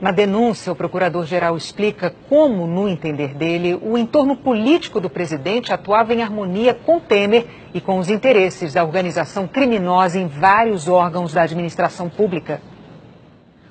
Na denúncia, o procurador-geral explica como, no entender dele, o entorno político do presidente atuava em harmonia com Temer e com os interesses da organização criminosa em vários órgãos da administração pública.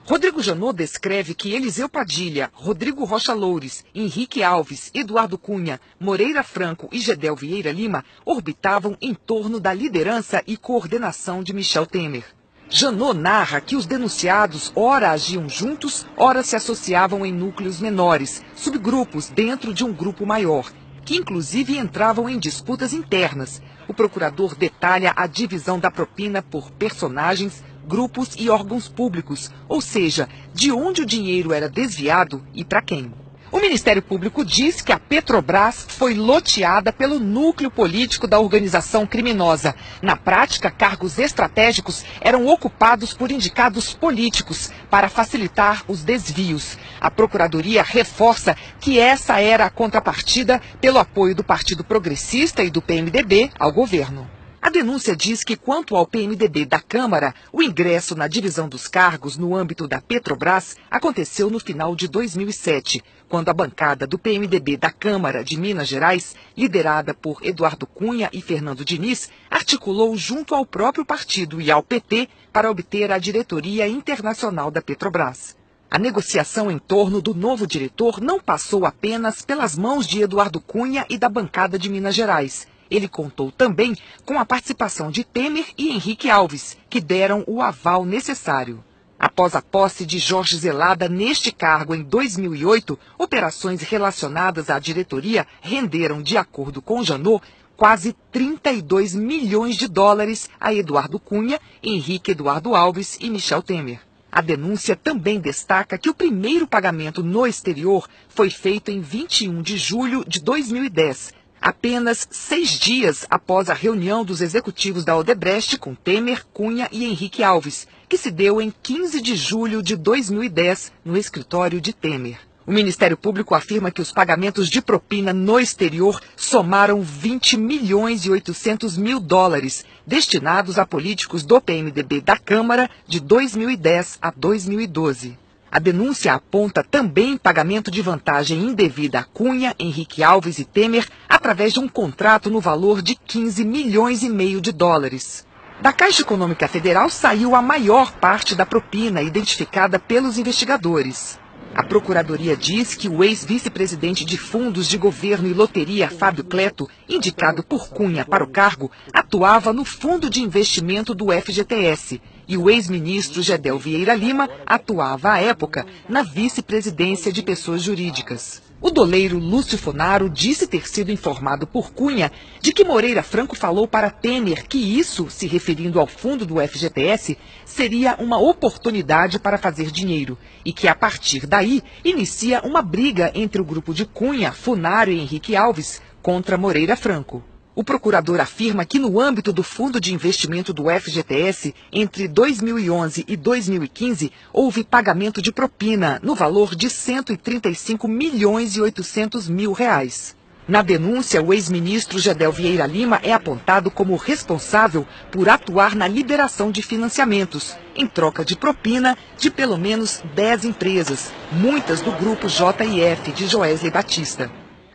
Rodrigo Janot descreve que Eliseu Padilha, Rodrigo Rocha Loures, Henrique Alves, Eduardo Cunha, Moreira Franco e Gedel Vieira Lima orbitavam em torno da liderança e coordenação de Michel Temer. Janot narra que os denunciados ora agiam juntos, ora se associavam em núcleos menores, subgrupos dentro de um grupo maior, que inclusive entravam em disputas internas. O procurador detalha a divisão da propina por personagens, grupos e órgãos públicos, ou seja, de onde o dinheiro era desviado e para quem. O Ministério Público diz que a Petrobras foi loteada pelo núcleo político da organização criminosa. Na prática, cargos estratégicos eram ocupados por indicados políticos para facilitar os desvios. A Procuradoria reforça que essa era a contrapartida pelo apoio do Partido Progressista e do PMDB ao governo. A denúncia diz que, quanto ao PMDB da Câmara, o ingresso na divisão dos cargos no âmbito da Petrobras aconteceu no final de 2007, quando a bancada do PMDB da Câmara de Minas Gerais, liderada por Eduardo Cunha e Fernando Diniz, articulou junto ao próprio partido e ao PT para obter a diretoria internacional da Petrobras. A negociação em torno do novo diretor não passou apenas pelas mãos de Eduardo Cunha e da bancada de Minas Gerais. Ele contou também com a participação de Temer e Henrique Alves, que deram o aval necessário. Após a posse de Jorge Zelada neste cargo em 2008, operações relacionadas à diretoria renderam, de acordo com Janot, quase 32 milhões de dólares a Eduardo Cunha, Henrique Eduardo Alves e Michel Temer. A denúncia também destaca que o primeiro pagamento no exterior foi feito em 21 de julho de 2010, apenas 6 dias após a reunião dos executivos da Odebrecht com Temer, Cunha e Henrique Alves, que se deu em 15 de julho de 2010 no escritório de Temer. O Ministério Público afirma que os pagamentos de propina no exterior somaram 20 milhões e 800 mil dólares, destinados a políticos do PMDB da Câmara de 2010 a 2012. A denúncia aponta também pagamento de vantagem indevida a Cunha, Henrique Alves e Temer através de um contrato no valor de 15 milhões e meio de dólares. Da Caixa Econômica Federal saiu a maior parte da propina identificada pelos investigadores. A Procuradoria diz que o ex-vice-presidente de fundos de governo e loteria, Fábio Cleto, indicado por Cunha para o cargo, atuava no fundo de investimento do FGTS, e o ex-ministro Gedel Vieira Lima atuava, à época, na vice-presidência de pessoas jurídicas. O doleiro Lúcio Funaro disse ter sido informado por Cunha de que Moreira Franco falou para Temer que isso, se referindo ao fundo do FGTS, seria uma oportunidade para fazer dinheiro e que, a partir daí, inicia uma briga entre o grupo de Cunha, Funaro e Henrique Alves contra Moreira Franco. O procurador afirma que, no âmbito do fundo de investimento do FGTS, entre 2011 e 2015, houve pagamento de propina no valor de 135 milhões e 800 mil reais. Na denúncia, o ex-ministro Gedel Vieira Lima é apontado como responsável por atuar na liberação de financiamentos, em troca de propina de pelo menos 10 empresas, muitas do grupo JIF de Joesley Batista.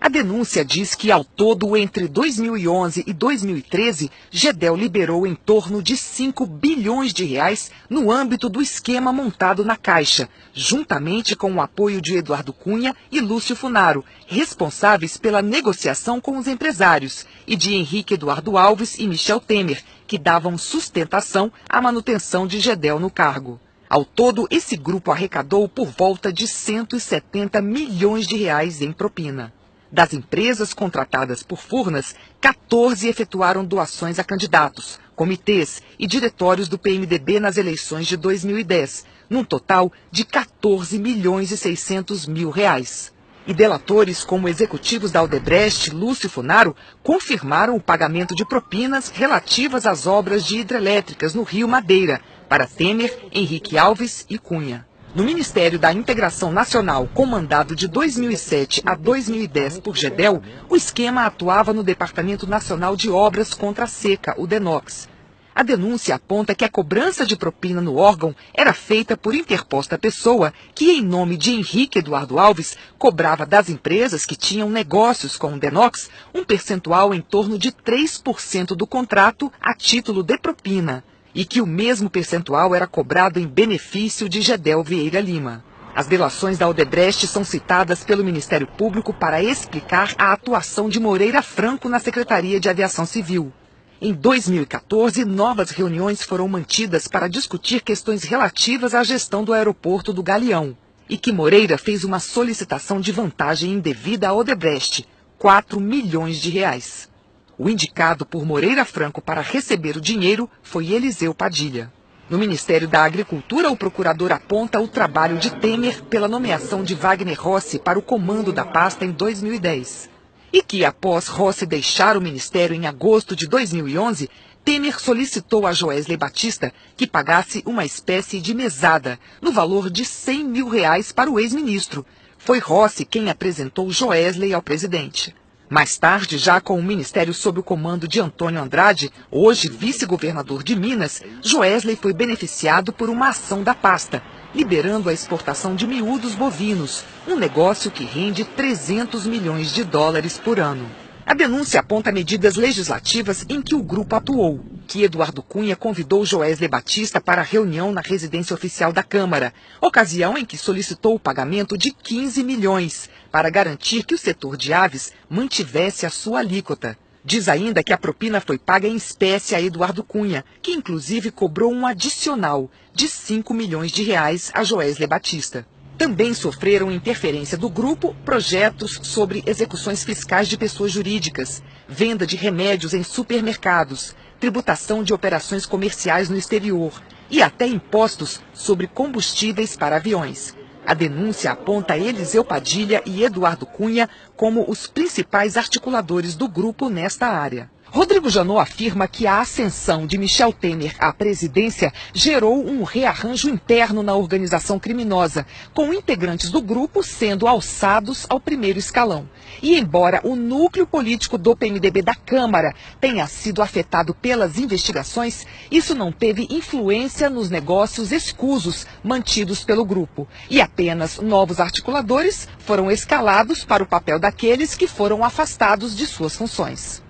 A denúncia diz que, ao todo, entre 2011 e 2013, Gedel liberou em torno de 5 bilhões de reais no âmbito do esquema montado na Caixa, juntamente com o apoio de Eduardo Cunha e Lúcio Funaro, responsáveis pela negociação com os empresários, e de Henrique Eduardo Alves e Michel Temer, que davam sustentação à manutenção de Gedel no cargo. Ao todo, esse grupo arrecadou por volta de 170 milhões de reais em propina. Das empresas contratadas por Furnas, 14 efetuaram doações a candidatos, comitês e diretórios do PMDB nas eleições de 2010, num total de 14 milhões e 600 mil reais. E delatores como executivos da Odebrecht, Lúcio Funaro, confirmaram o pagamento de propinas relativas às obras de hidrelétricas no Rio Madeira, para Temer, Henrique Alves e Cunha. No Ministério da Integração Nacional, comandado de 2007 a 2010 por Gedel, o esquema atuava no Departamento Nacional de Obras contra a Seca, o DENOX. A denúncia aponta que a cobrança de propina no órgão era feita por interposta pessoa que, em nome de Henrique Eduardo Alves, cobrava das empresas que tinham negócios com o Denox um percentual em torno de 3% do contrato a título de propina, e que o mesmo percentual era cobrado em benefício de Gedel Vieira Lima. As delações da Odebrecht são citadas pelo Ministério Público para explicar a atuação de Moreira Franco na Secretaria de Aviação Civil. Em 2014, novas reuniões foram mantidas para discutir questões relativas à gestão do aeroporto do Galeão, e que Moreira fez uma solicitação de vantagem indevida à Odebrecht, 4 milhões de reais. O indicado por Moreira Franco para receber o dinheiro foi Eliseu Padilha. No Ministério da Agricultura, o procurador aponta o trabalho de Temer pela nomeação de Wagner Rossi para o comando da pasta em 2010. E que, após Rossi deixar o ministério em agosto de 2011, Temer solicitou a Joesley Batista que pagasse uma espécie de mesada, no valor de R$100 mil para o ex-ministro. Foi Rossi quem apresentou Joesley ao presidente. Mais tarde, já com o ministério sob o comando de Antônio Andrade, hoje vice-governador de Minas, Joesley foi beneficiado por uma ação da pasta, liberando a exportação de miúdos bovinos, um negócio que rende US$300 milhões por ano. A denúncia aponta medidas legislativas em que o grupo atuou, que Eduardo Cunha convidou Joesley Batista para a reunião na residência oficial da Câmara, ocasião em que solicitou o pagamento de 15 milhões para garantir que o setor de aves mantivesse a sua alíquota. Diz ainda que a propina foi paga em espécie a Eduardo Cunha, que inclusive cobrou um adicional de R$5 milhões a Joesley Batista. Também sofreram interferência do grupo projetos sobre execuções fiscais de pessoas jurídicas, venda de remédios em supermercados, tributação de operações comerciais no exterior e até impostos sobre combustíveis para aviões. A denúncia aponta Eliseu Padilha e Eduardo Cunha como os principais articuladores do grupo nesta área. Rodrigo Janot afirma que a ascensão de Michel Temer à presidência gerou um rearranjo interno na organização criminosa, com integrantes do grupo sendo alçados ao primeiro escalão. E embora o núcleo político do PMDB da Câmara tenha sido afetado pelas investigações, isso não teve influência nos negócios escusos mantidos pelo grupo. E apenas novos articuladores foram escalados para o papel daqueles que foram afastados de suas funções.